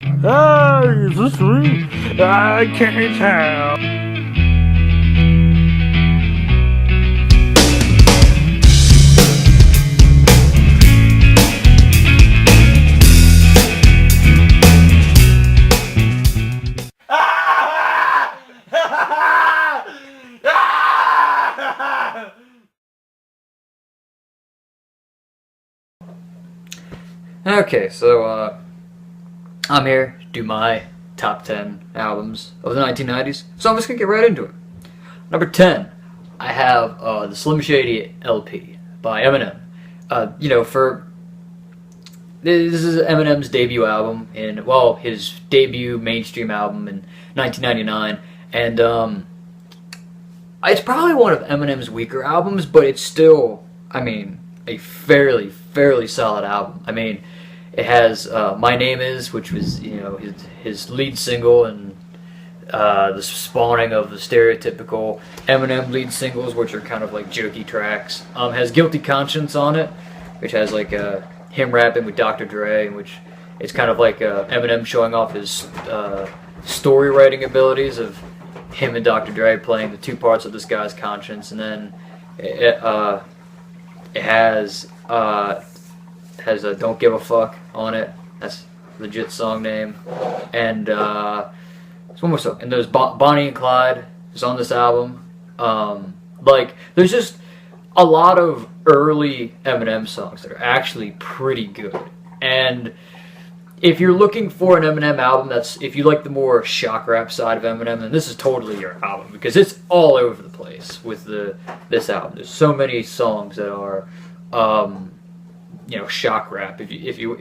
Ah, is this sweet? I can't tell. Okay, so I'm here to do my top 10 albums of the 1990s, so I'm just gonna get right into it. Number 10, I have the Slim Shady LP by Eminem. For this is Eminem's debut album, and well, his debut mainstream album in 1999, and it's probably one of Eminem's weaker albums, but it's still, a fairly solid album. I mean, it has "My Name Is," which was his lead single, and the spawning of the stereotypical Eminem lead singles, which are kind of like jokey tracks. Has "Guilty Conscience" on it, which has like him rapping with Dr. Dre, which it's kind of like Eminem showing off his story writing abilities of him and Dr. Dre playing the two parts of this guy's conscience, and then it has a "Don't Give a Fuck" on it. That's a legit song name. And there's one more song. And there's Bonnie and Clyde is on this album. There's just a lot of early Eminem songs that are actually pretty good. And if you're looking for an Eminem album, if you like the more shock rap side of Eminem, then this is totally your album, because it's all over the place with this album. There's so many songs that are shock rap, if you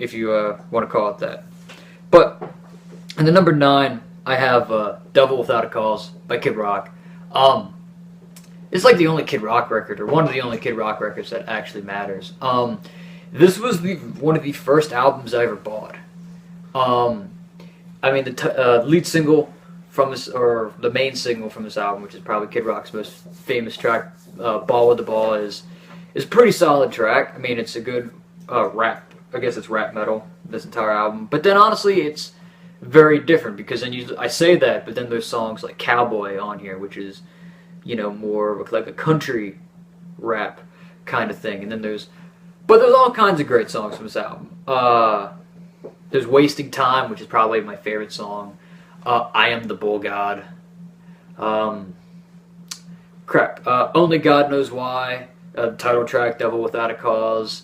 want to call it that. But in the number 9, I have "Devil Without a Cause" by Kid Rock. It's like the only Kid Rock record, or one of the only Kid Rock records that actually matters. This was one of the first albums I ever bought. The lead single from this, or the main single from this album, which is probably Kid Rock's most famous track, "Ball with the Ball," is a pretty solid track. I mean, it's a good rap. I guess it's rap metal, this entire album. But then honestly, it's very different, because I say that, but then there's songs like "Cowboy" on here, which is more like a country rap kind of thing. And then there's all kinds of great songs from this album. There's "Wasting Time," which is probably my favorite song. "I Am the Bull God." "Only God Knows Why." Title track, "Devil Without a Cause."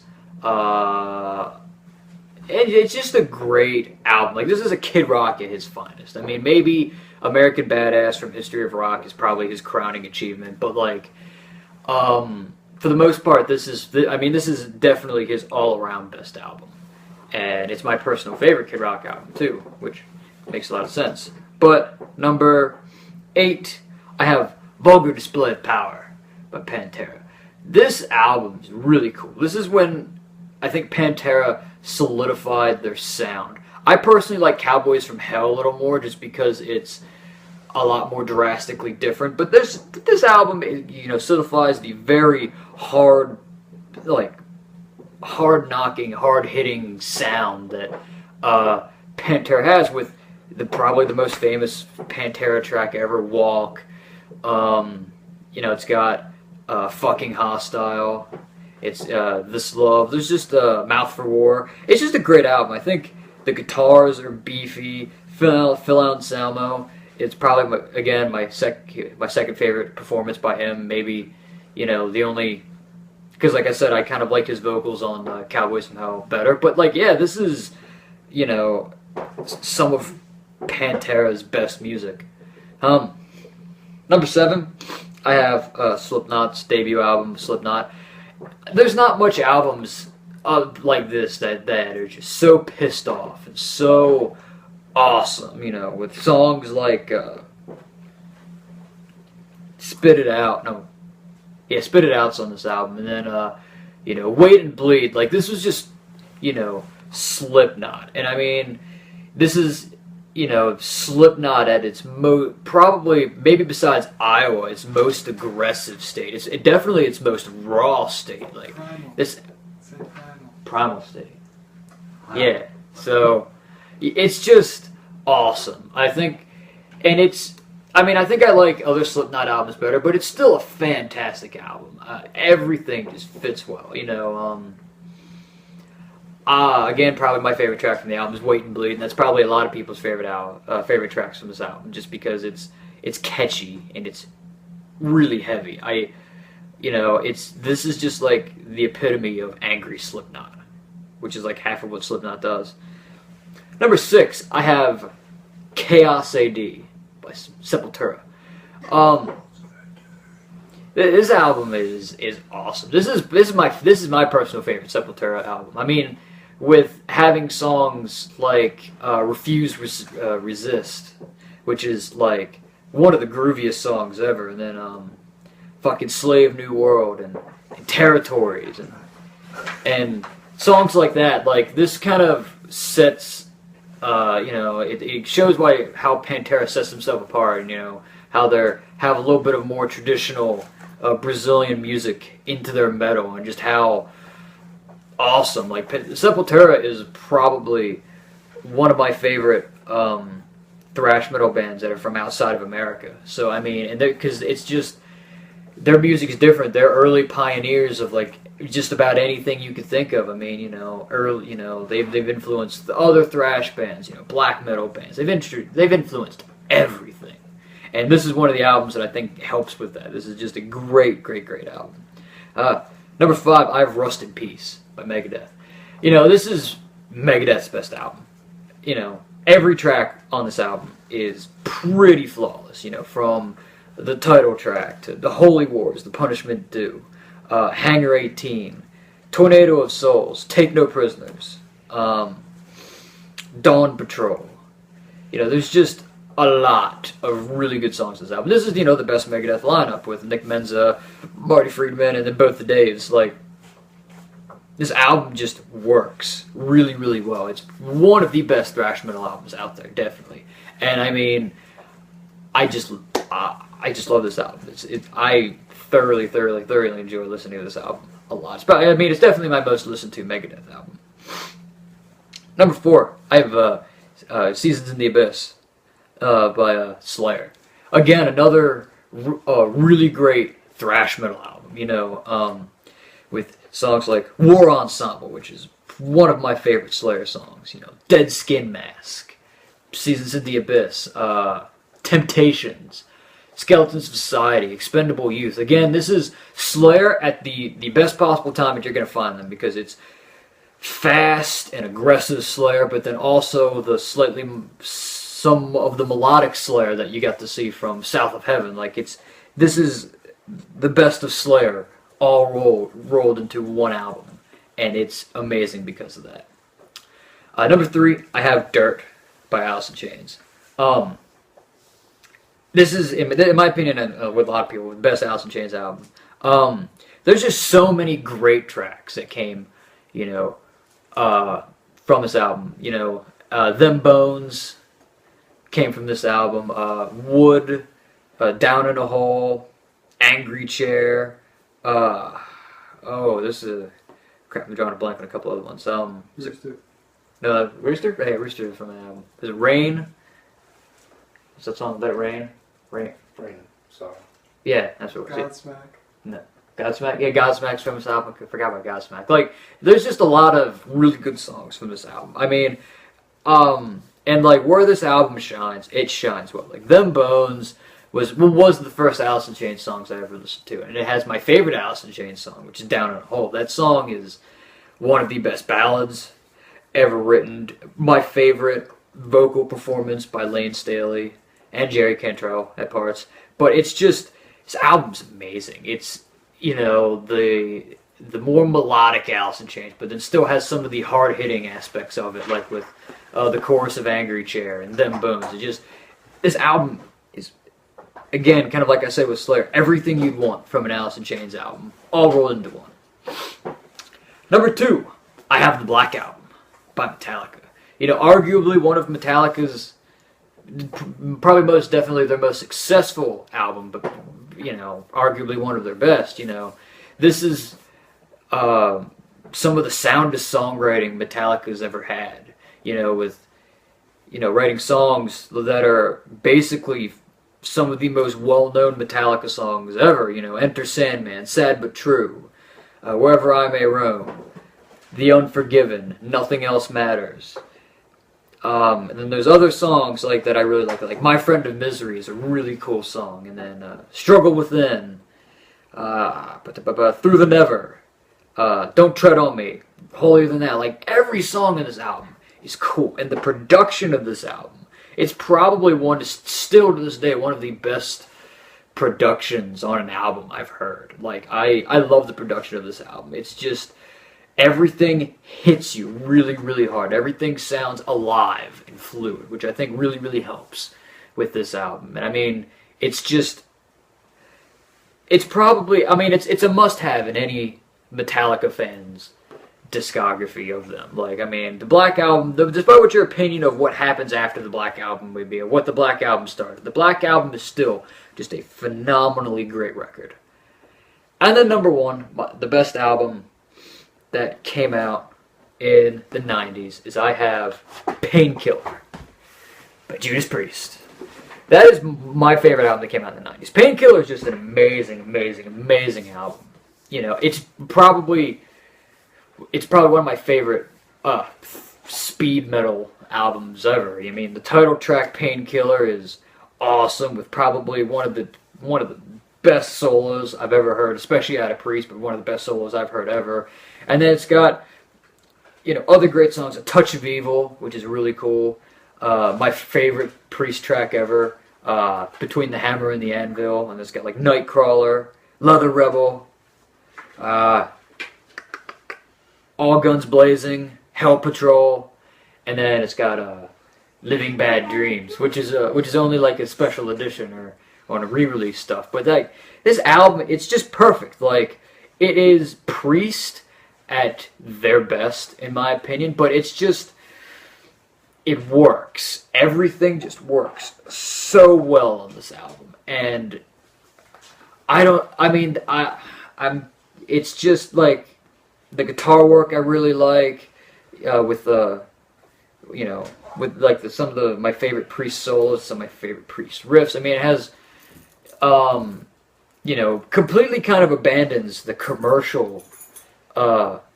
It's just a great album. Like, this is a Kid Rock at his finest. I mean, maybe "American Badass" from History of Rock is probably his crowning achievement, but for the most part, this is definitely his all-around best album. And it's my personal favorite Kid Rock album, too, which makes a lot of sense. But number 8, I have "Vulgar Display of Power" by Pantera. This album is really cool. This is when I think Pantera solidified their sound. I personally like "Cowboys from Hell" a little more, just because it's a lot more drastically different. But this album, solidifies the very hard-knocking, hard-hitting sound that Pantera has, with probably the most famous Pantera track ever, "Walk." It's got "Fucking Hostile." It's "This Love." There's just "Mouth for War." It's just a great album. I think the guitars are beefy. Phil Anselmo. It's probably my second favorite performance by him. Maybe the only, because like I said, I kind of like his vocals on "Cowboys from Hell" better. But this is some of Pantera's best music. Number 7, I have Slipknot's debut album, Slipknot. There's not much albums like this that are just so pissed off and so awesome, with songs like "Spit It Out." No, yeah, "Spit It Out's" on this album, and then "Wait and Bleed." Like, this was just Slipknot, and I mean, this is Slipknot at its probably, maybe besides Iowa, its most aggressive state. It's definitely its most raw state. Like, Primal. this Say primal. primal state. Wow. Yeah. So It's just awesome. I think, and it's. I mean, I think I like other Slipknot albums better, but it's still a fantastic album. Everything just fits well, you know. Again, probably my favorite track from the album is "Wait and Bleed," and that's probably a lot of people's favorite tracks from this album, just because it's catchy and it's really heavy. This is just like the epitome of angry Slipknot, which is like half of what Slipknot does. Number 6, I have Chaos AD by Sepultura. This album is awesome. This is my personal favorite Sepultura album. I mean, with having songs like Refuse Resist, which is like one of the grooviest songs ever, and then fucking Slave New World and Territories and songs like that. Like, this kind of sets it shows how Pantera sets themselves apart, and how they have a little bit of more traditional Brazilian music into their metal, and just how awesome. Like, Sepultura is probably one of my favorite thrash metal bands that are from outside of America. So I mean, and because it's just their music is different. They're early pioneers of like just about anything you could think of. I mean, they've influenced the other thrash bands, black metal bands. They've influenced everything. And this is one of the albums that I think helps with that. This is just a great, great, great album. Number 5, I have Rust in Peace by Megadeth. This is Megadeth's best album. Every track on this album is pretty flawless. From the title track to The Holy Wars, The Punishment Due, Hangar 18, Tornado of Souls, Take No Prisoners, Dawn Patrol. There's just a lot of really good songs on this album. This is, the best Megadeth lineup with Nick Menza, Marty Friedman, and then both the Daves. Like, this album just works really, really well. It's one of the best thrash metal albums out there, definitely. And I mean, I just love this album. I thoroughly, thoroughly, thoroughly enjoy listening to this album a lot. It's definitely my most listened to Megadeth album. Number 4, I have Seasons in the Abyss by Slayer. Again, another really great thrash metal album, with songs like War Ensemble, which is one of my favorite Slayer songs, Dead Skin Mask, Seasons in the Abyss, Temptations, Skeletons of Society, Expendable Youth. Again, this is Slayer at the best possible time that you're going to find them, because it's fast and aggressive Slayer, but then also some of the melodic Slayer that you got to see from South of Heaven. Like, this is the best of Slayer all rolled into one album, and it's amazing because of that. Number 3, I have Dirt by Alice in Chains. This is, in my opinion, with a lot of people, the best Alice in Chains album. There's just so many great tracks that came, from this album. Them Bones came from this album. Wood, Down in a Hole, Angry Chair. This is crap. I'm drawing a blank on a couple other ones. Rooster. No, Rooster. Hey, Rooster is from the album. Is it Rain? What's that song? That Rain. Sorry. Yeah, that's what it was. Godsmack. No. Godsmack? Yeah, Godsmack's from this album. I forgot about Godsmack. Like, there's just a lot of really good songs from this album. I mean, and like, where this album shines, it shines well. Like, Them Bones was the first Alice in Chains songs I ever listened to. And it has my favorite Alice in Chains song, which is Down in a Hole. That song is one of the best ballads ever written. My favorite vocal performance by Lane Staley and Jerry Cantrell at parts. But it's just, this album's amazing. It's, the more melodic Alice in Chains, but then still has some of the hard-hitting aspects of it, like with the chorus of Angry Chair and Them Bones. This album is, again, kind of like I said with Slayer, everything you'd want from an Alice in Chains album, all rolled into one. Number 2, I have the Black Album by Metallica. Arguably one of Metallica's, probably most definitely their most successful album, but, arguably one of their best. This is some of the soundest songwriting Metallica's ever had, with writing songs that are basically some of the most well-known Metallica songs ever. Enter Sandman, Sad But True, Wherever I May Roam, The Unforgiven, Nothing Else Matters. And then there's other songs that I really like My Friend of Misery is a really cool song, and then Struggle Within, Through the Never, Don't Tread on Me, Holier Than That. Every song in this album is cool, and the production of this album, it's probably still to this day, one of the best productions on an album I've heard. I love the production of this album. It's just, everything hits you really, really hard. Everything sounds alive and fluid, which I think really, really helps with this album. And I mean, it's probably, it's a must-have in any Metallica fan's discography of them. The Black Album, despite what your opinion of what happens after the Black Album would be, or what the Black Album started, the Black Album is still just a phenomenally great record. And then number one, the best album that came out in the 90s is I have Painkiller by Judas Priest. That is my favorite album that came out in the 90s. Painkiller is just an amazing, amazing, amazing album. It's probably one of my favorite speed metal albums ever. The title track Painkiller is awesome, with probably one of the best solos I've ever heard, especially out of Priest, but one of the best solos I've heard ever. And then it's got, other great songs, A Touch of Evil, which is really cool. My favorite Priest track ever, Between the Hammer and the Anvil. And it's got Nightcrawler, Leather Rebel, All Guns Blazing, Hell Patrol, and then it's got Living Bad Dreams, which is only a special edition or on a re-release stuff. But this album, it's just perfect. It is Priest at their best, in my opinion, but it works. Everything just works so well on this album, and it's just the guitar work I really like, with some of my favorite Priest solos, some of my favorite Priest riffs. It has, completely kind of abandons the commercial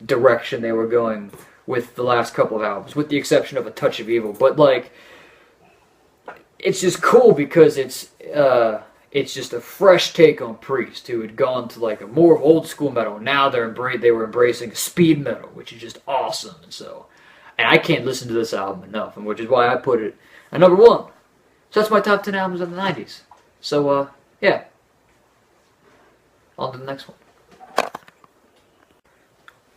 direction they were going with the last couple of albums, with the exception of A Touch of Evil. But it's just cool because it's just a fresh take on Priest, who had gone to a more old school metal. Now they were embracing speed metal, which is just awesome. And I can't listen to this album enough, and which is why I put it at number one. So that's my top 10 albums of the 90s. So yeah, on to the next one.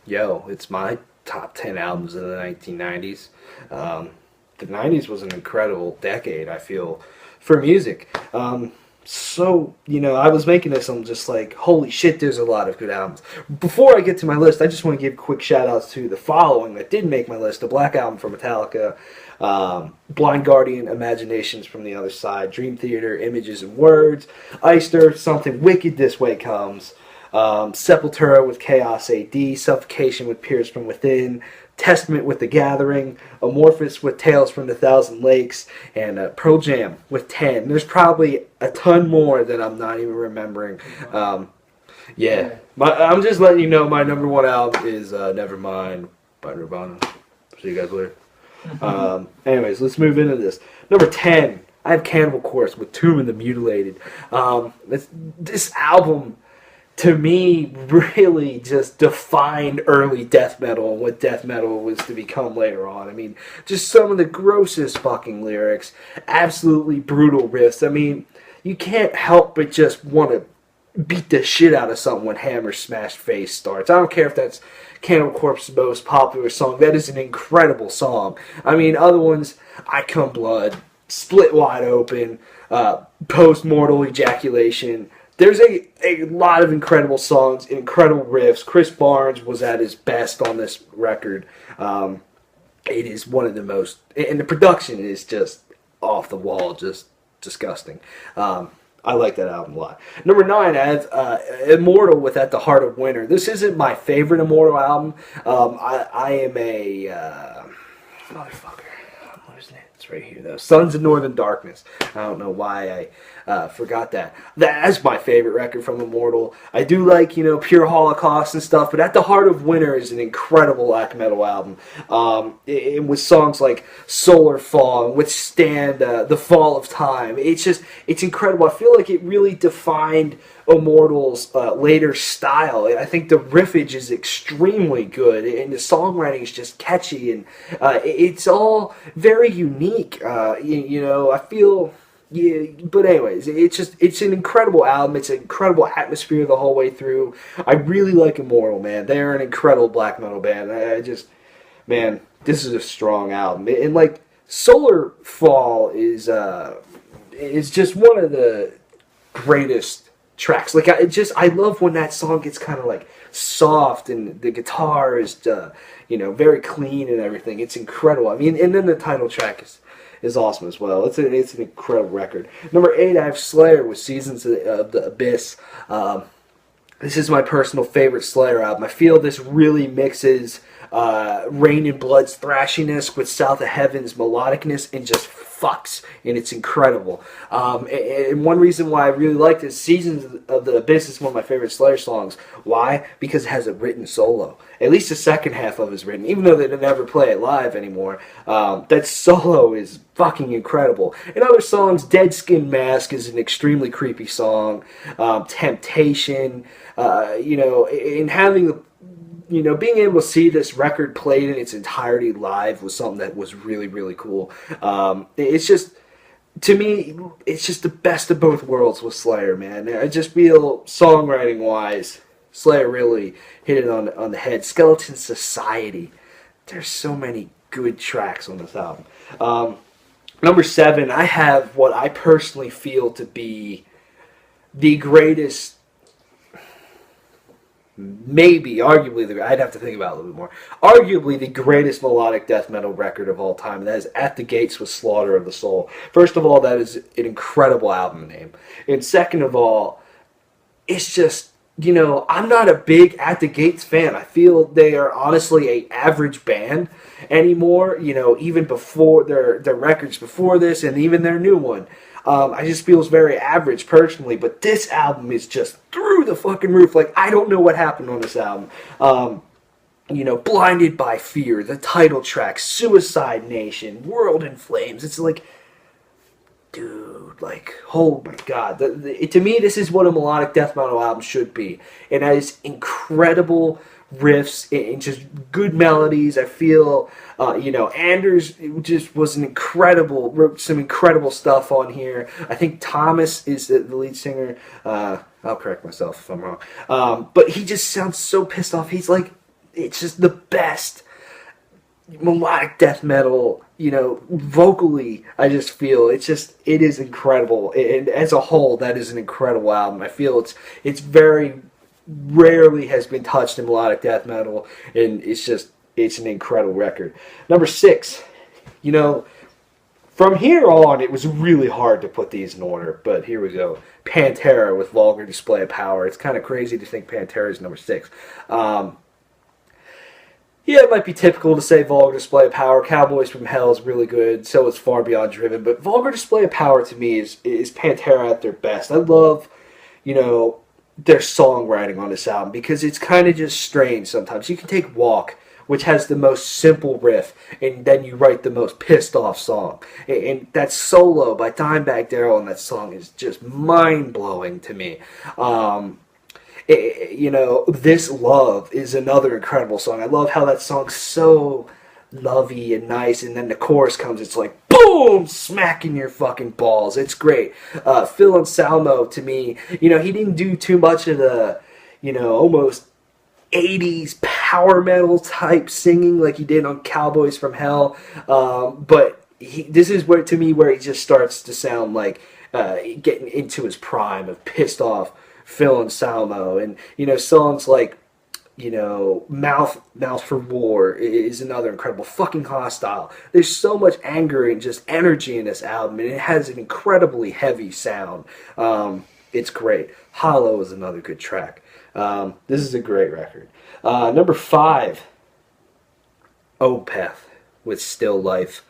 Yo, it's my top 10 albums of the 1990s. The 90s was an incredible decade, I feel, for music. So, I was making this, I'm just holy shit, there's a lot of good albums. Before I get to my list, I just want to give quick shout-outs to the following that did make my list. The Black Album from Metallica, Blind Guardian, Imaginations from the Other Side, Dream Theater, Images and Words, Iced Earth, Something Wicked This Way Comes, Sepultura with Chaos AD, Suffocation with Peers from Within, Testament with The Gathering, Amorphous with Tales from the Thousand Lakes, and Pearl Jam with 10. There's probably a ton more that I'm not even remembering. Yeah. I'm just letting you know my number one album is Nevermind by Nirvana. See you guys later. Anyways, let's move into this. Number 10, I have Cannibal Corpse with Tomb of the Mutilated. This album, to me, really just defined early death metal and what death metal was to become later on. Just some of the grossest fucking lyrics, absolutely brutal riffs. You can't help but just want to beat the shit out of someone when Hammer Smash Face starts. I don't care if that's Cannibal Corpse's most popular song. That is an incredible song. Other ones, I Come Blood, Split Wide Open, Post-Mortal Ejaculation. There's a lot of incredible songs, incredible riffs. Chris Barnes was at his best on this record. It is one of the most, and the production is just off the wall, just disgusting. I like that album a lot. Number 9, I have Immortal with At the Heart of Winter. This isn't my favorite Immortal album. I am a motherfucker. What is it? It's It's right here, though. Sons of Northern Darkness. I don't know why I forgot that. That's my favorite record from Immortal. I do like, Pure Holocaust and stuff, but At the Heart of Winter is an incredible black metal album. With songs like Solar Fall and Withstand the Fall of Time. It's incredible. I feel like it really defined Immortal's later style. I think the riffage is extremely good, and the songwriting is just catchy, and it's all very unique. I feel. Yeah, but anyways, it's an incredible album. It's an incredible atmosphere the whole way through. I really like Immortal, man. They're an incredible black metal band. Man, this is a strong album. And like Solar Fall is just one of the greatest tracks. Like I love when that song gets kind of like soft and the guitar is very clean and everything. It's incredible. I mean, and then the title track is awesome as well. It's an incredible record. Number 8, I have Slayer with Seasons of the Abyss. This is my personal favorite Slayer album. I feel this really mixes Rain and Blood's thrashiness with South of Heaven's melodicness and just fucks, and it's incredible. And one reason why I really like this, Seasons of the Abyss is one of my favorite Slayer songs. Why? Because it has a written solo. At least the second half of it is written, even though they never play it live anymore. That solo is fucking incredible. And other songs, Dead Skin Mask is an extremely creepy song. Temptation, and having the being able to see this record played in its entirety live was something that was really, really cool. It's just, to me, it's just the best of both worlds with Slayer, man. I just feel, songwriting-wise, Slayer really hit it on the head. Skeleton Society. There's so many good tracks on this album. Number 7, I have what I personally feel to be the greatest, maybe, arguably, I'd have to think about it a little bit more. Arguably the greatest melodic death metal record of all time. And that is At the Gates with Slaughter of the Soul. First of all, that is an incredible album name. And second of all, it's just, I'm not a big At the Gates fan. I feel they are honestly an average band anymore. Even before their records before this and even their new one. I just feel it's very average personally, but this album is just through the fucking roof. Like, I don't know what happened on this album. Blinded by Fear, the title track, Suicide Nation, World in Flames. It's like, dude, like, oh my god. To me, this is what a melodic death metal album should be. It has incredible riffs and just good melodies. I feel, Anders just was wrote some incredible stuff on here. I think Thomas is the lead singer. I'll correct myself if I'm wrong. But he just sounds so pissed off. He's like, it's just the best melodic death metal, vocally. I just feel it is incredible. And as a whole, that is an incredible album. I feel it's very rarely has been touched in melodic death metal, and it's an incredible record. Number 6, from here on, it was really hard to put these in order, but here we go. Pantera with Vulgar Display of Power. It's kind of crazy to think Pantera is number 6. Yeah, it might be typical to say Vulgar Display of Power. Cowboys from Hell is really good. So is Far Beyond Driven. But Vulgar Display of Power to me is Pantera at their best. I love, their songwriting on this album because it's kind of just strange sometimes. You can take Walk, which has the most simple riff, and then you write the most pissed off song. And that solo by Dimebag Darrell on that song is just mind-blowing to me. This Love is another incredible song. I love how that song's so lovey and nice, and then the chorus comes, it's like, boom, smacking your fucking balls. It's great. Phil Anselmo, to me, he didn't do too much of the, almost 80s power metal type singing like he did on Cowboys from Hell, but this is where he just starts to sound like getting into his prime of pissed off Phil Anselmo. And songs like Mouth for War is another incredible. Fucking Hostile. There's so much anger and just energy in this album, and it has an incredibly heavy sound. It's great. Hollow is another good track. This is a great record. Number 5, Opeth with Still Life.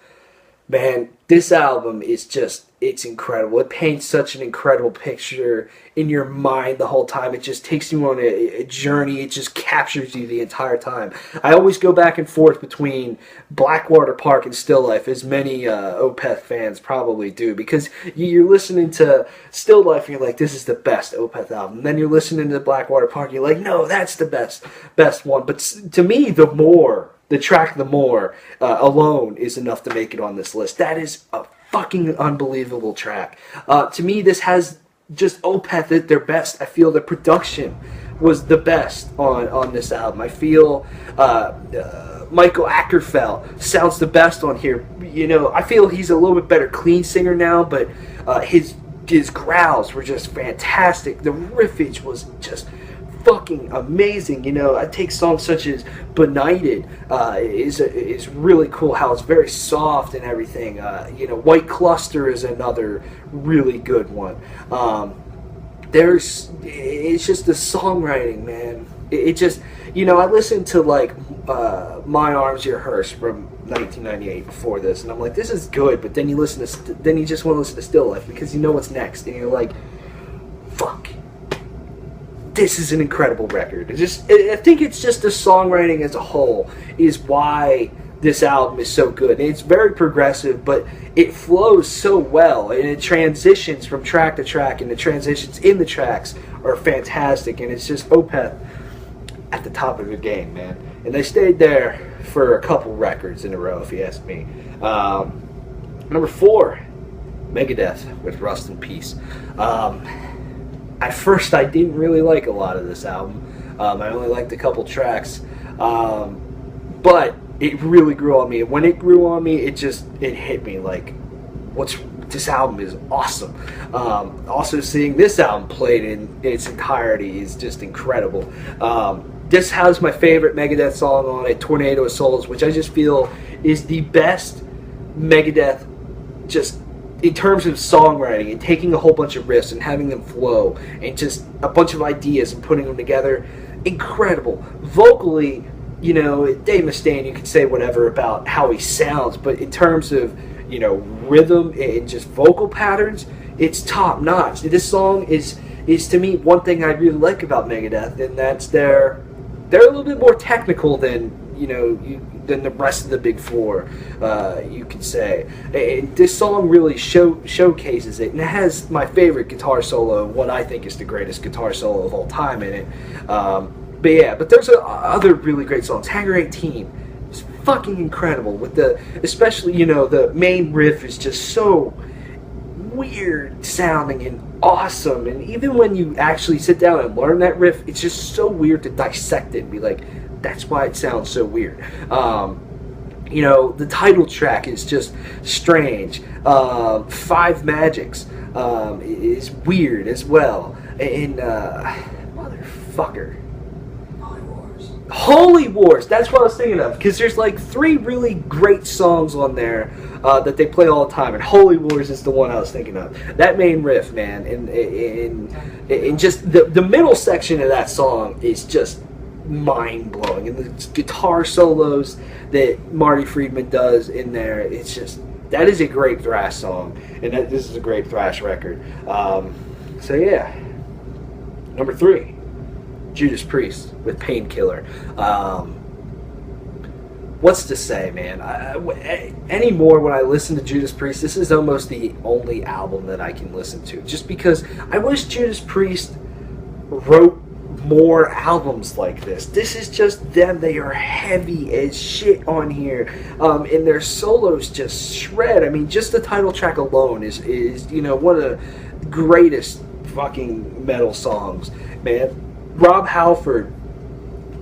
Man, this album is just, it's incredible. It paints such an incredible picture in your mind the whole time. It just takes you on a journey. It just captures you the entire time. I always go back and forth between Blackwater Park and Still Life, as many Opeth fans probably do, because you're listening to Still Life and you're like, this is the best Opeth album. And then you're listening to Blackwater Park and you're like, no, that's the best one. But to me, the track The More alone is enough to make it on this list. That is a fucking unbelievable track. To me, this has just Opeth at their best. I feel the production was the best on this album. I feel Michael Ackerfeld sounds the best on here. You know, I feel he's a little bit better clean singer now, but his growls were just fantastic. The riffage was just fucking amazing. You know, I take songs such as Benighted is really cool, how it's very soft and everything. You know, White Cluster is another really good one. It's just the songwriting, man. It just, you know, I listened to like My Arms Your Hearse from 1998 before this, and I'm like, this is good, but then you then you just want to listen to Still Life because you know what's next, and you're like, fuck. This is an incredible record. I think it's just the songwriting as a whole is why this album is so good. And it's very progressive, but it flows so well, and it transitions from track to track, and the transitions in the tracks are fantastic. And it's just Opeth at the top of their game, man. And they stayed there for a couple records in a row, if you ask me. Number 4, Megadeth with Rust in Peace. At first, I didn't really like a lot of this album. I only liked a couple tracks. But it really grew on me. And when it grew on me, it hit me like, this album is awesome. Also, seeing this album played in its entirety is just incredible. This has my favorite Megadeth song on it, Tornado of Souls, which I just feel is the best Megadeth, just in terms of songwriting and taking a whole bunch of riffs and having them flow and just a bunch of ideas and putting them together. Incredible. Vocally, you know, Dave Mustaine, you can say whatever about how he sounds, but in terms of, you know, rhythm and just vocal patterns, it's top notch. This song is to me one thing I really like about Megadeth, and that's they're a little bit more technical than, you know, than the rest of the big four, you could say. And this song really showcases it, and it has my favorite guitar solo, what I think is the greatest guitar solo of all time in it. But there's other really great songs. Hangar 18 is fucking incredible, with especially, you know, the main riff is just so weird sounding and awesome, and even when you actually sit down and learn that riff, it's just so weird to dissect it and be like, that's why it sounds so weird. You know, the title track is just strange. Five Magics is weird as well. And motherfucker, Holy Wars, that's what I was thinking of, because there's like 3 really great songs on there that they play all the time, and Holy Wars is the one I was thinking of. That main riff, man, and just the middle section of that song is just mind-blowing, and the guitar solos that Marty Friedman does in there, it's just, that is a great thrash song, and this is a great thrash record. So yeah, number 3, Judas Priest with Painkiller. What's to say, man? Anymore, when I listen to Judas Priest, this is almost the only album that I can listen to, just because I wish Judas Priest wrote more albums like this. This is just them. They are heavy as shit on here, and their solos just shred. I mean, just the title track alone is you know, one of the greatest fucking metal songs, man. Rob Halford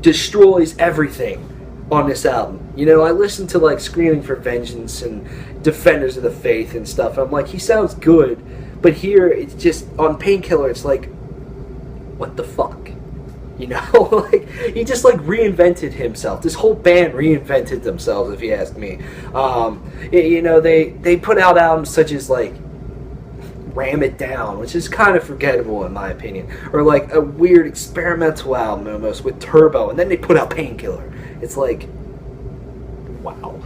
destroys everything on this album. You know, I listen to like Screaming for Vengeance and Defenders of the Faith and stuff, and I'm like, he sounds good, but here it's just, on Painkiller, it's like, what the fuck? You know, like, he just like reinvented himself. This whole band reinvented themselves, if you ask me. You know, they put out albums such as like Ram It Down, which is kind of forgettable in my opinion, or like a weird experimental album almost with Turbo, and then they put out Painkiller. It's like, wow.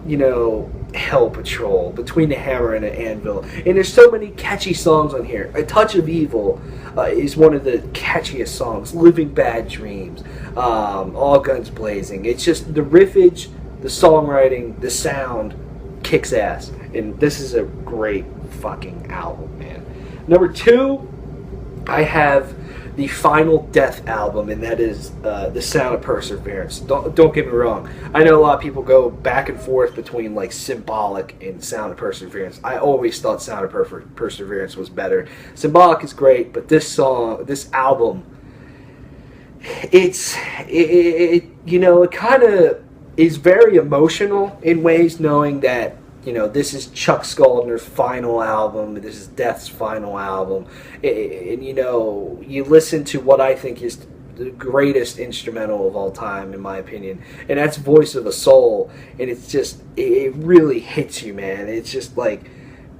You know, Hell Patrol, Between the Hammer and the Anvil, and there's so many catchy songs on here. A Touch of Evil is one of the catchiest songs. Living Bad Dreams, All Guns Blazing. It's just the riffage, the songwriting, the sound kicks ass, and this is a great fucking album, man. Number 2, I have the Final Death album, and that is The Sound of Perseverance. Don't get me wrong. I know a lot of people go back and forth between like Symbolic and Sound of Perseverance. I always thought Sound of Perseverance was better. Symbolic is great, but this album, it kind of is very emotional in ways, knowing that, this is Chuck Schuldner's final album. This is Death's final album. And, you listen to what I think is the greatest instrumental of all time, in my opinion. And that's Voice of a Soul. And it's just, it really hits you, man. It's just like,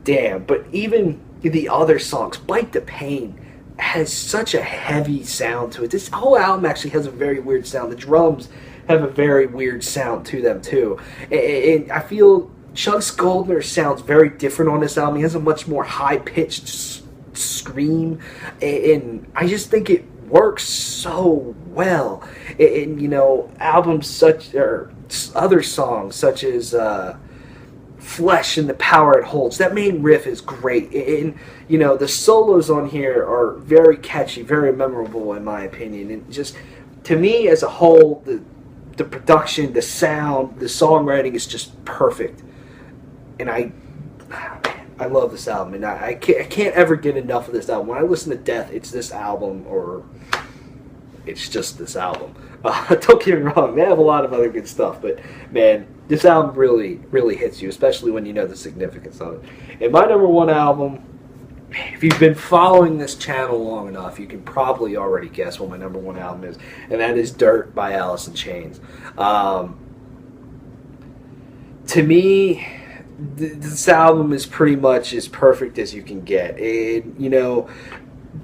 damn. But even the other songs, Bite the Pain has such a heavy sound to it. This whole album actually has a very weird sound. The drums have a very weird sound to them, too. And I feel Chuck Schuldner sounds very different on this album. He has a much more high-pitched scream, and I just think it works so well. And albums other songs such as Flesh and the Power It Holds. That main riff is great, and the solos on here are very catchy, very memorable in my opinion. And just to me as a whole, the production, the sound, the songwriting is just perfect. And I love this album, and I can't ever get enough of this album. When I listen to Death, it's this album, or it's just this album. Don't get me wrong, they have a lot of other good stuff, but man, this album really, really hits you, especially when you know the significance of it. And my number 1 album, if you've been following this channel long enough, you can probably already guess what my number 1 album is, and that is Dirt by Alice in Chains. To me, this album is pretty much as perfect as you can get.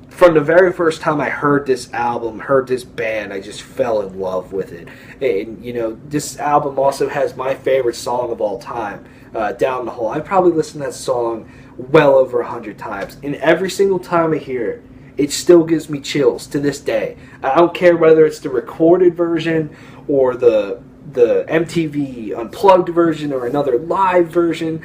From the very first time I heard this album, heard this band, I just fell in love with it. And, this album also has my favorite song of all time, Down the Hole. I probably listened to that song well over 100 times. And every single time I hear it, it still gives me chills to this day. I don't care whether it's the recorded version or the MTV Unplugged version or another live version.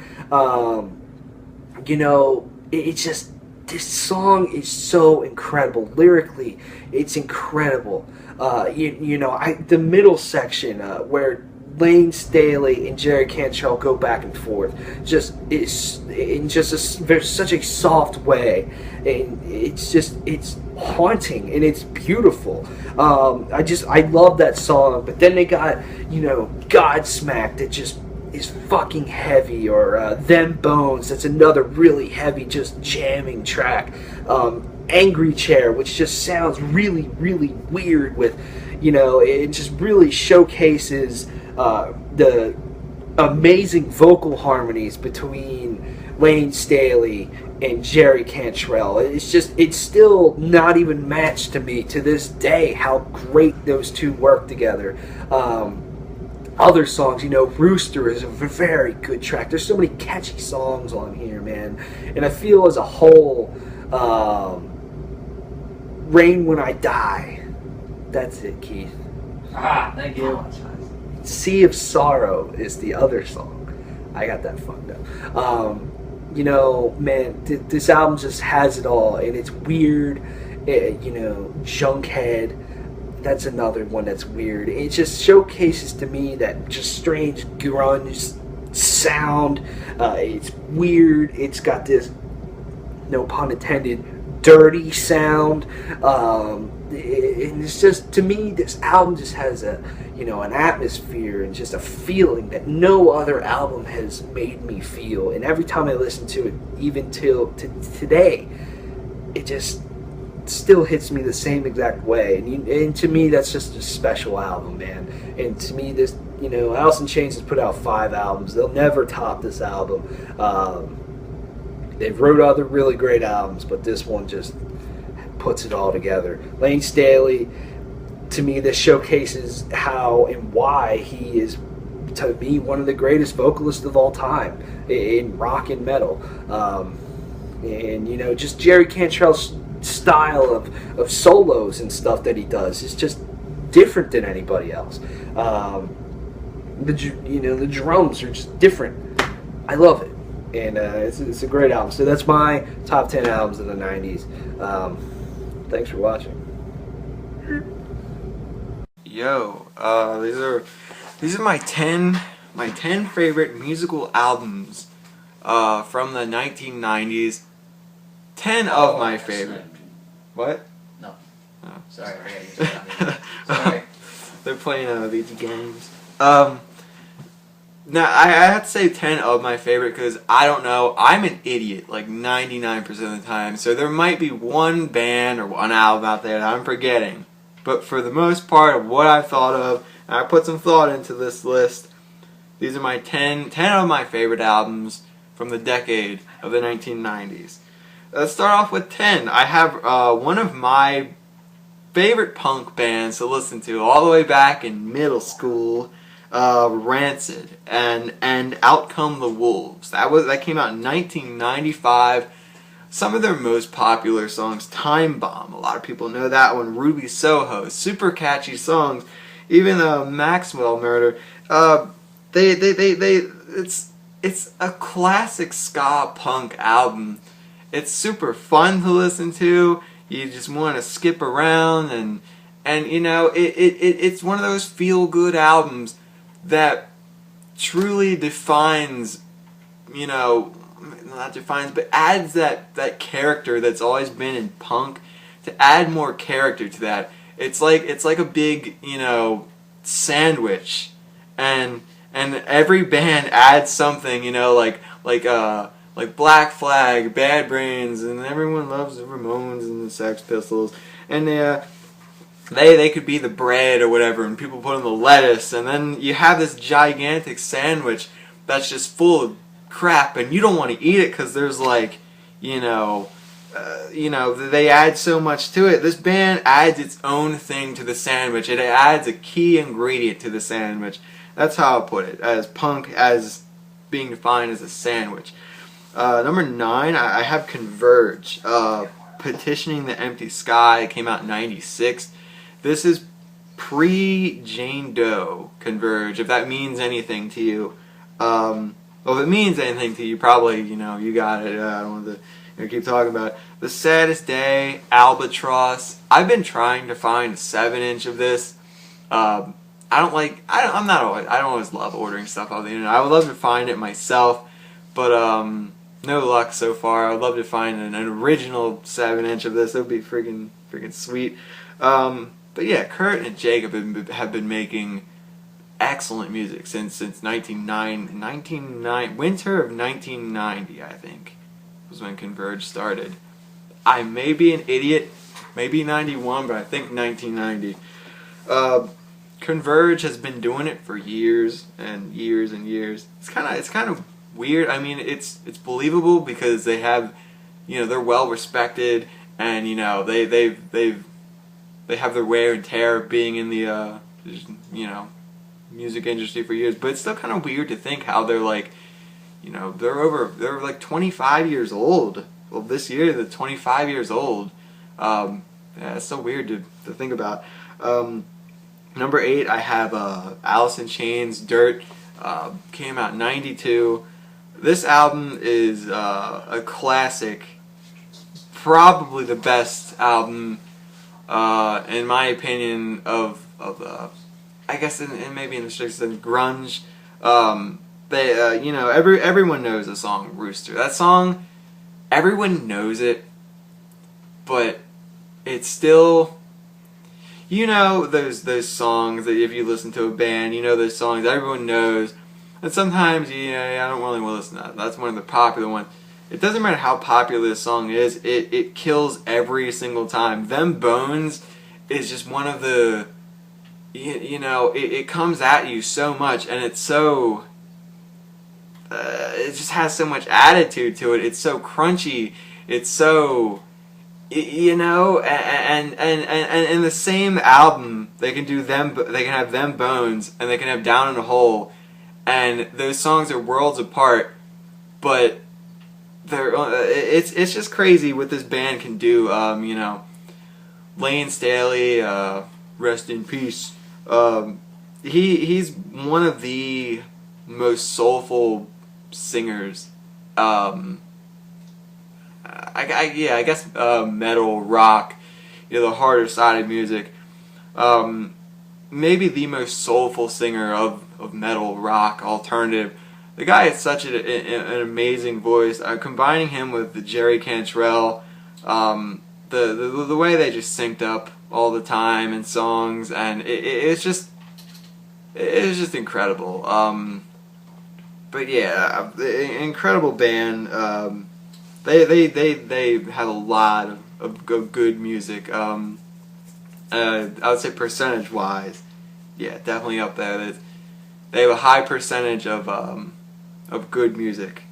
It's just, this song is so incredible. Lyrically, it's incredible. The middle section where Lane Staley and Jerry Cantrell go back and forth, just is in there's such a soft way, and it's haunting and it's beautiful. I love that song. But then they got Godsmack that just is fucking heavy, or Them Bones, that's another really heavy, just jamming track. Angry Chair, which just sounds really, really weird with, it just really showcases the amazing vocal harmonies between Lane Staley and Jerry Cantrell. It's still not even matched to me to this day how great those two work together. Other songs, Rooster is a very good track. There's so many catchy songs on here, man. And I feel as a whole, Rain When I Die. That's it, Keith. Thank you. Sea of Sorrow is the other song. I got that fucked up. Man, this album just has it all, and it's weird. Junkhead, that's another one that's weird. It just showcases to me that just strange grunge sound. It's weird. It's got this, no pun intended, dirty sound. And it's just, to me, this album just has an atmosphere and just a feeling that no other album has made me feel. And every time I listen to it, even till today, it just still hits me the same exact way. And to me, that's just a special album, man. And to me, this, Alice in Chains has put out 5 albums. They'll never top this album. They've wrote other really great albums, but this one just puts it all together. Lane Staley, to me, this showcases how and why he is to be one of the greatest vocalists of all time in rock and metal. And you know, just Jerry Cantrell's style of solos and stuff that he does is just different than anybody else. The drums are just different. I love it, and it's a great album. So that's my top 10 albums of the '90s. Thanks for watching. Yo, these are my 10 favorite musical albums from the 1990s. 10 of my favorite. What? No. Oh. Sorry. Sorry. They're playing video games. Now I have to say 10 of my favorite because I don't know. I'm an idiot like 99% of the time. So there might be one band or one album out there that I'm forgetting. But for the most part of what I've thought of, and I put some thought into this list, these are my 10 of my favorite albums from the decade of the 1990s. Let's start off with 10. I have one of my favorite punk bands to listen to all the way back in middle school, Rancid, and Out Come the Wolves. That came out in 1995. Some of their most popular songs, Time Bomb, a lot of people know that one, Ruby Soho, super catchy songs. Even Maxwell Murder, it's a classic ska punk album. It's super fun to listen to. You just want to skip around, and you know, it's one of those feel good albums that truly defines, you know, not defines, but adds that character that's always been in punk, to add more character to that. It's like a big, you know, sandwich, and every band adds something, you know, like Black Flag, Bad Brains, and everyone loves the Ramones and the Sex Pistols, and they could be the bread or whatever, and people put in the lettuce, and then you have this gigantic sandwich that's just full of crap, and you don't want to eat it because there's like, you know, they add so much to it. This band adds its own thing to the sandwich. It adds a key ingredient to the sandwich. That's how I put it, as punk as being defined as a sandwich. Number 9, I have Converge. Petitioning the Empty Sky. It came out in 96. This is pre-Jane Doe, Converge, if that means anything to you. Well, if it means anything to you, probably, you know, you got it. I don't want to keep talking about it. The Saddest Day, Albatross. I've been trying to find a 7-inch of this. I don't always love ordering stuff off the internet. I would love to find it myself, but no luck so far. I would love to find an original 7-inch of this. It would be freaking sweet. But yeah, Kurt and Jake have been making excellent music since winter of 1990, I think, was when Converge started. I may be an idiot, maybe 91, but I think 1990. Converge has been doing it for years and years and years. It's kind of weird. I mean, it's believable because they have, you know, they're well respected, and you know, they have their wear and tear of being in the you know, music industry for years. But it's still kind of weird to think how they're like, you know, they're like 25 years old. Well, this year they're 25 years old. Yeah, it's so weird to think about. Number 8, I have Alice in Chains, Dirt. Came out in 92. This album is a classic. Probably the best album, in my opinion, of I guess maybe in the strictest sense, grunge. You know, everyone knows the song Rooster. That song, everyone knows it, but it's still, you know, those songs that if you listen to a band, you know those songs everyone knows, and sometimes, you know, I don't really want to listen to that. That's one of the popular ones. It doesn't matter how popular this song is, it kills every single time. Them Bones is just one of the, you know, it comes at you so much, and it's so, it just has so much attitude to it. It's so crunchy. It's so, you know, and in the same album, they can have Them Bones, and they can have Down in a Hole, and those songs are worlds apart, but it's just crazy what this band can do. You know, Lane Staley, rest in peace. He's one of the most soulful singers. I guess metal, rock, you know, the harder side of music. Maybe the most soulful singer of metal, rock, alternative. The guy has such an amazing voice. Combining him with the Jerry Cantrell, the way they just synced up all the time in songs, and it's just incredible. But yeah, incredible band. They have a lot of good music. I would say percentage wise, yeah, definitely up there. They have a high percentage of good music.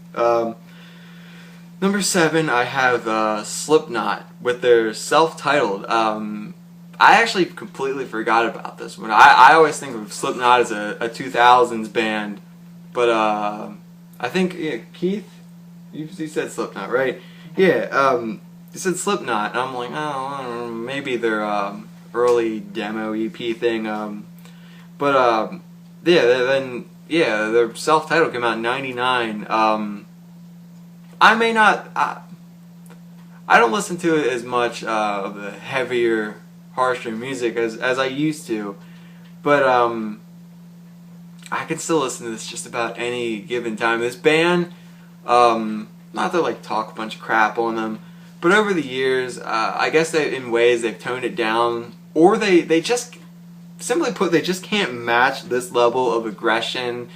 Number 7, I have Slipknot with their self-titled. I actually completely forgot about this one. I always think of Slipknot as a 2000s band, but I think, yeah, Keith, you said Slipknot, right? Yeah, you said Slipknot, and I'm like, oh, I don't know, maybe their early demo EP thing. But yeah, their self-titled came out in '99. I may not. I don't listen to it as much of the heavier, harsher music as I used to, but I can still listen to this just about any given time. This band, not to like talk a bunch of crap on them, but over the years, I guess in ways they've toned it down, or they just, simply put, they just can't match this level of aggression.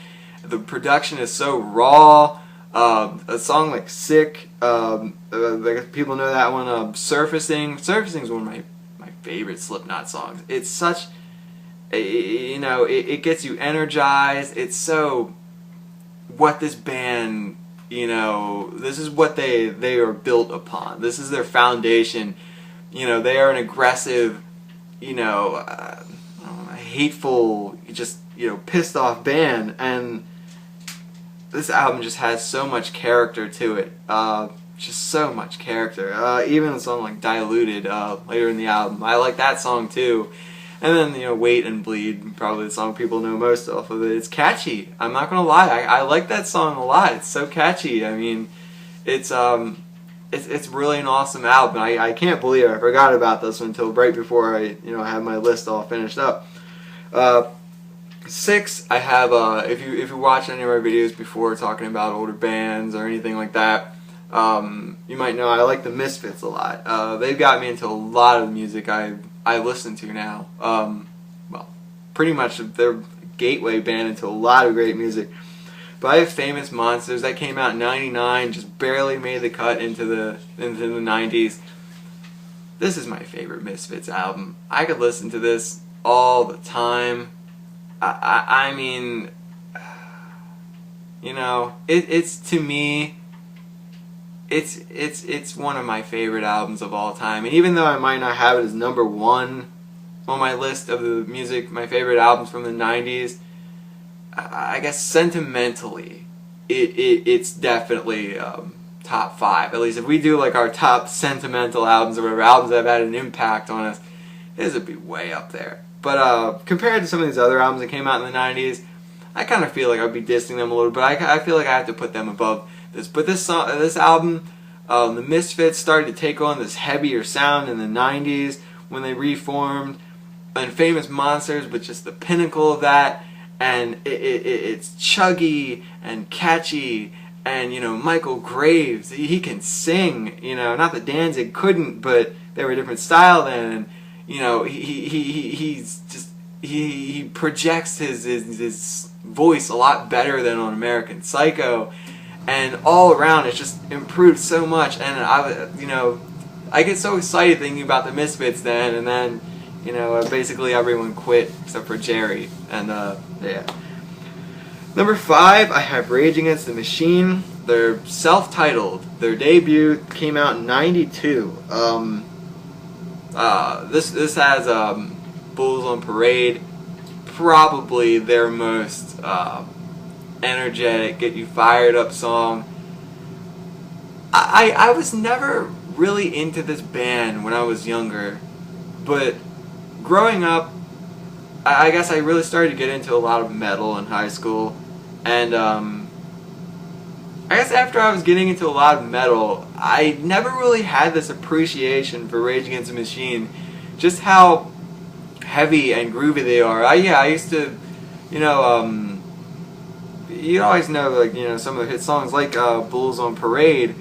The production is so raw. A song like "Sick," people know that one. "Surfacing." "Surfacing" is one of my favorite Slipknot songs. It's such, you know, it gets you energized. It's so what this band, you know, this is what they are built upon. This is their foundation. You know, they are an aggressive, you know, hateful, just, you know, pissed off band, and this album just has so much character to it. Just so much character. Even a song like "Diluted" later in the album, I like that song too. And then, you know, "Wait and Bleed," probably the song people know most off of it. It's catchy. I'm not gonna lie. I like that song a lot. It's so catchy. I mean, it's really an awesome album. I can't believe I forgot about this one until right before I, you know, have my list all finished up. 6, I have, if you watch any of our videos before talking about older bands or anything like that, you might know I like the Misfits a lot. They've got me into a lot of music I listen to now. Well, pretty much they're a gateway band into a lot of great music. But I have "Famous Monsters" that came out in '99, just barely made the cut into the 90s. This is my favorite Misfits album. I could listen to this all the time. I mean, you know, it's to me, it's one of my favorite albums of all time. And even though I might not have it as number 1 on my list of the music, my favorite albums from the 90s, I guess sentimentally, it's definitely top 5. At least if we do like our top sentimental albums or whatever, albums that have had an impact on us, this would be way up there. But compared to some of these other albums that came out in the 90s, I kind of feel like I'd be dissing them a little, but I feel like I have to put them above this. But this album, the Misfits started to take on this heavier sound in the 90s when they reformed, and "Famous Monsters" was just the pinnacle of that, and it's chuggy and catchy, and, you know, Michael Graves, he can sing, you know, not that Danzig couldn't, but they were a different style then, and, you know, he projects his voice a lot better than on American Psycho, and all around it's just improved so much. And you know, I get so excited thinking about the Misfits then, and then, you know, basically everyone quit except for Jerry, and yeah. Number 5, I have Rage Against the Machine. They're self-titled. Their debut came out in '92. This has Bulls on Parade, probably their most energetic, get you fired up song. I was never really into this band when I was younger, but growing up, I guess I really started to get into a lot of metal in high school, and I guess after I was getting into a lot of metal, I never really had this appreciation for Rage Against the Machine, just how heavy and groovy they are. I used to, you always know, like, some of the hit songs, like Bulls on Parade,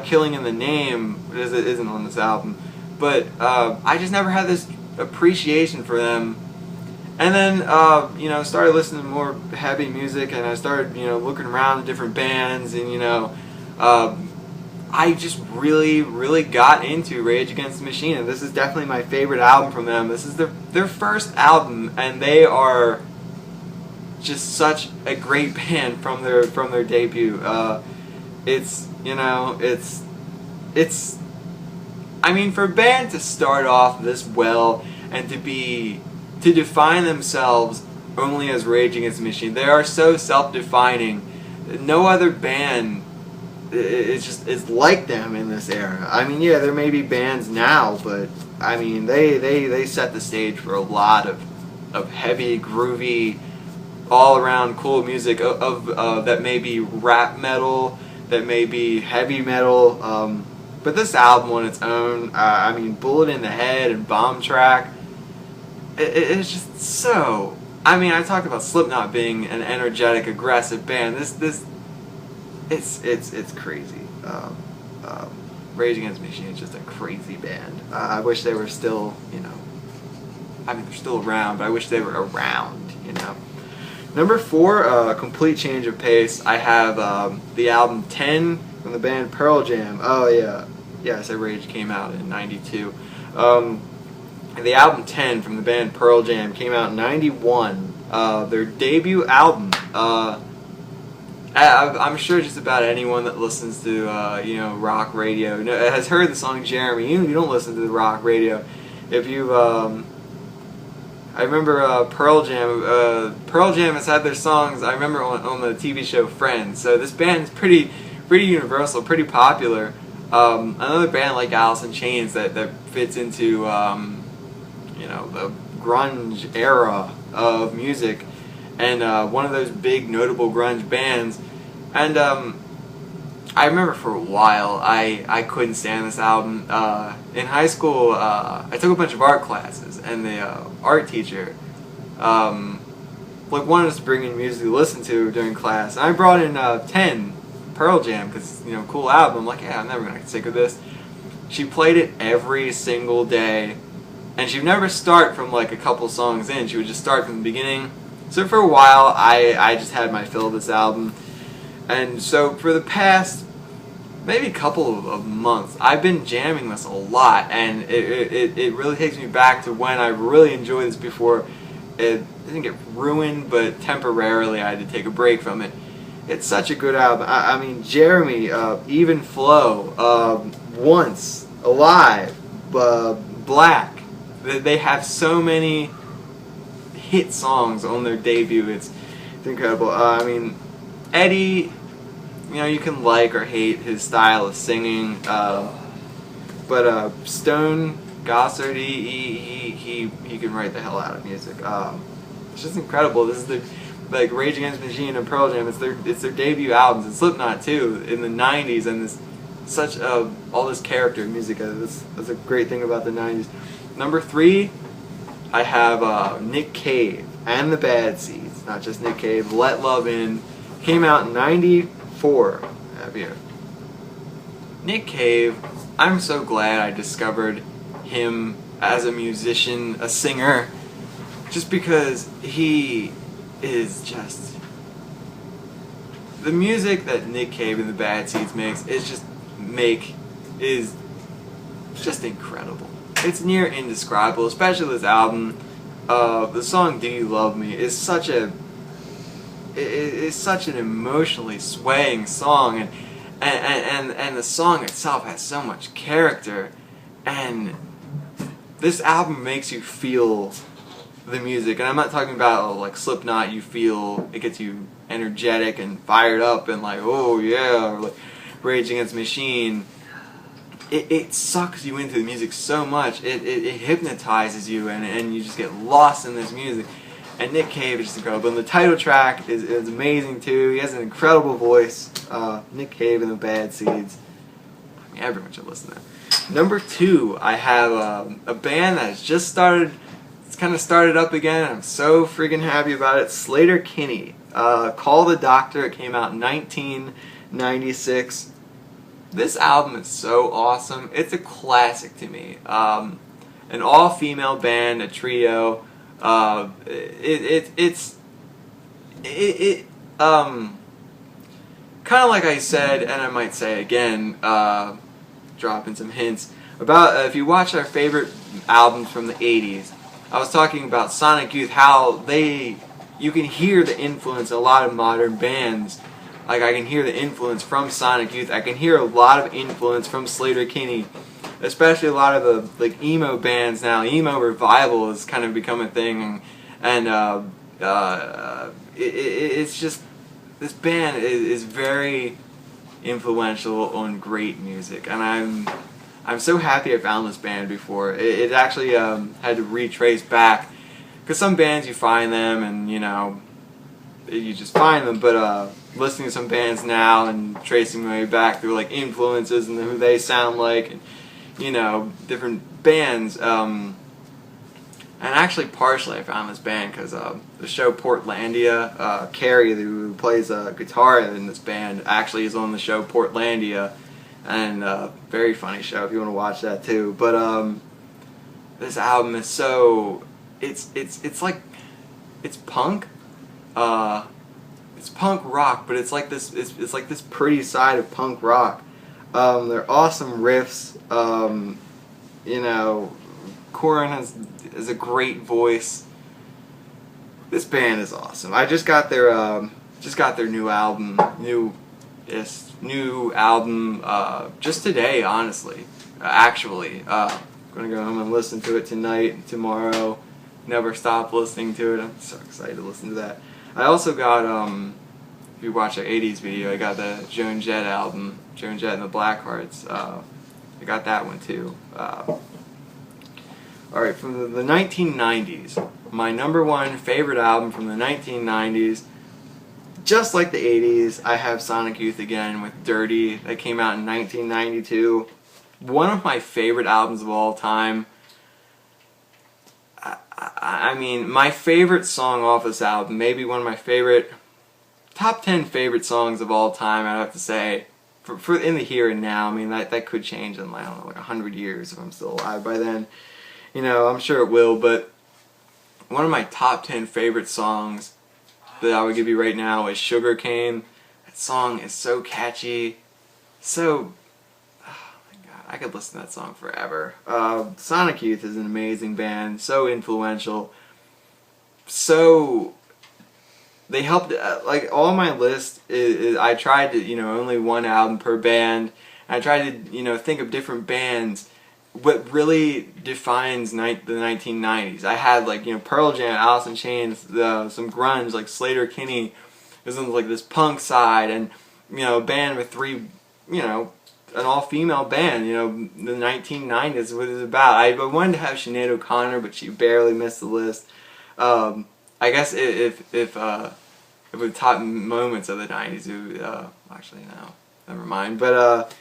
Killing in the Name, isn't on this album, but I just never had this appreciation for them. And then, started listening to more heavy music, and I started, looking around at different bands, and, I just really, really got into Rage Against the Machine, and this is definitely my favorite album from them. This is their first album, and they are just such a great band from their debut. It's I mean, for a band to start off this well and to define themselves only as Rage Against the Machine, they are so self-defining. No other band is like them in this era. I mean, yeah, there may be bands now, but I mean, they set the stage for a lot of heavy, groovy, all around cool music of that may be rap metal, that may be heavy metal. But this album on its own, I mean, Bullet in the Head and Bomb Track, it's just so. I mean, I talked about Slipknot being an energetic, aggressive band. It's crazy. Rage Against the Machine is just a crazy band. I wish they were still, I mean, they're still around, but I wish they were around, Number 4, a complete change of pace. I have the album 10 from the band Pearl Jam. Oh yeah, yes, Rage came out in '92. The album 10 from the band Pearl Jam came out in '91. Their debut album. I'm sure just about anyone that listens to rock radio has heard the song Jeremy. Even if you don't listen to the rock radio, if you I remember Pearl Jam. Pearl Jam has had their songs. I remember on the TV show Friends. So this band is pretty universal, pretty popular. Another band like Alice in Chains that fits into the grunge era of music, and one of those big notable grunge bands. And I remember for a while I couldn't stand this album. In high school, I took a bunch of art classes, and the art teacher wanted us to bring in music to listen to during class. And I brought in 10 Pearl Jam because cool album. I'm like, yeah, I'm never gonna get sick of this. She played it every single day, and she would never start from like a couple songs in. She would just start from the beginning. So for a while, I just had my fill of this album. And so for the past maybe a couple of months, I've been jamming this a lot, and it really takes me back to when I really enjoyed this before. It didn't get ruined, but temporarily I had to take a break from it. It's such a good album. I mean, Jeremy, Even Flow, Once, Alive, Black. They have so many hit songs on their debut. It's incredible. I mean, Eddie, you can like or hate his style of singing, but Stone Gossard, he can write the hell out of music. It's just incredible. This is Rage Against the Machine and Pearl Jam. It's their debut albums, and Slipknot too in the '90s, and all this character music. That's a great thing about the '90s. Number 3, I have Nick Cave and the Bad Seeds. Not just Nick Cave. Let Love In came out in '94. Here. Nick Cave. I'm so glad I discovered him as a musician, a singer, just because he is just the music that Nick Cave and the Bad Seeds makes is just incredible. It's near indescribable, especially this album. The song "Do You Love Me" is such an emotionally swaying song, and the song itself has so much character, and this album makes you feel the music. And I'm not talking about like Slipknot, it gets you energetic and fired up and like, oh yeah, or like Rage Against the Machine. It sucks you into the music so much. It hypnotizes you, and you just get lost in this music. And Nick Cave is just incredible. And the title track is amazing too. He has an incredible voice. Nick Cave and the Bad Seeds. I mean, everyone should listen to that. Number 2, I have a band that has just started. It's kind of started up again. I'm so freaking happy about it. Slater Kinney. Call the Doctor. It came out in 1996. This album is so awesome. It's a classic to me. An all-female band, a trio. It's kind of like I said, and I might say again, dropping some hints about if you watch our favorite albums from the 80s. I was talking about Sonic Youth, how you can hear the influence in a lot of modern bands. Like, I can hear the influence from Sonic Youth. I can hear a lot of influence from Slater Kinney, especially a lot of the like emo bands now. Emo revival has kind of become a thing, and it's just, this band is very influential on great music, and I'm so happy I found this band before. It actually had to retrace back, because some bands you find them and you just find them, but listening to some bands now and tracing my way back through like influences and who they sound like, and different bands, and actually partially I found this band because the show Portlandia, Carrie, who plays guitar in this band, actually is on the show Portlandia, and very funny show if you want to watch that too. But this album is so, it's like, it's punk. It's punk rock, but it's like this. It's like this pretty side of punk rock. They're awesome riffs. Corin has a great voice. This band is awesome. I just got their new album, new album just today. Honestly, actually, I'm gonna go home and listen to it tonight and tomorrow. Never stop listening to it. I'm so excited to listen to that. I also got, if you watch our 80s video, I got the Joan Jett album, Joan Jett and the Blackhearts. I got that one too. Alright, from the 1990s, my number 1 favorite album from the 1990s, just like the 80s, I have Sonic Youth again with Dirty, that came out in 1992. One of my favorite albums of all time. I mean, my favorite song off this album, maybe one of my top 10 favorite songs of all time, I'd have to say, for in the here and now. I mean, that could change in, I don't know, like 100 years if I'm still alive by then. I'm sure it will, but one of my top 10 favorite songs that I would give you right now is Sugarcane. That song is so catchy, so, I could listen to that song forever. Sonic Youth is an amazing band, so influential. So, they helped, like, all my list is I tried to, only one album per band. I tried to, think of different bands. What really defines the 1990s. I had, like, Pearl Jam, Alice in Chains, some grunge, like Slater Kinney. There's like this punk side, and, a band with three, an all-female band, the 1990s is what it's about. I wanted to have Sinead O'Connor, but she barely missed the list. I guess if the top moments of the 90s, actually no, never mind. But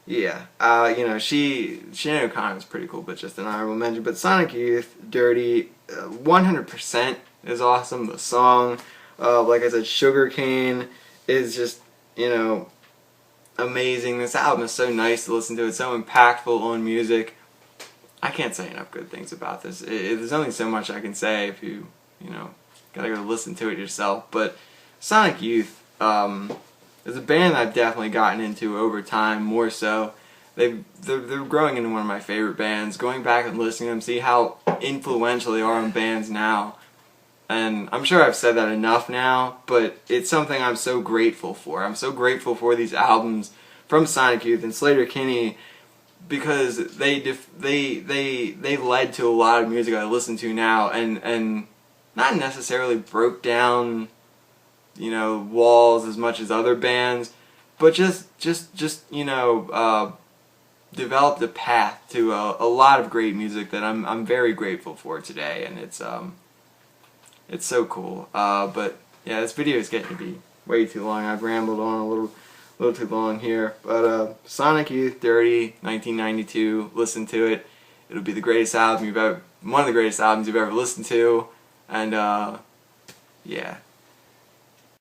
yeah, Sinead O'Connor was pretty cool, but just an honorable mention. But Sonic Youth, Dirty, 100% is awesome. The song, like I said, Sugarcane is just, amazing. This album is so nice to listen to. It's so impactful on music. I can't say enough good things about this. There's only so much I can say if you gotta go listen to it yourself. But Sonic Youth is a band I've definitely gotten into over time, more so. They're growing into one of my favorite bands. Going back and listening to them, see how influential they are on bands now. And I'm sure I've said that enough now, but it's something I'm so grateful for. I'm so grateful for these albums from Sonic Youth and Slater Kinney, because they led to a lot of music I listen to now, and not necessarily broke down you know, walls as much as other bands, but just you know, developed a path to a lot of great music that I'm very grateful for today, and it's so cool. But yeah, this video is getting to be way too long. I've rambled on a little too long here. But Sonic Youth Dirty 1992, listen to it. It'll be the greatest album one of the greatest albums you've ever listened to, and yeah.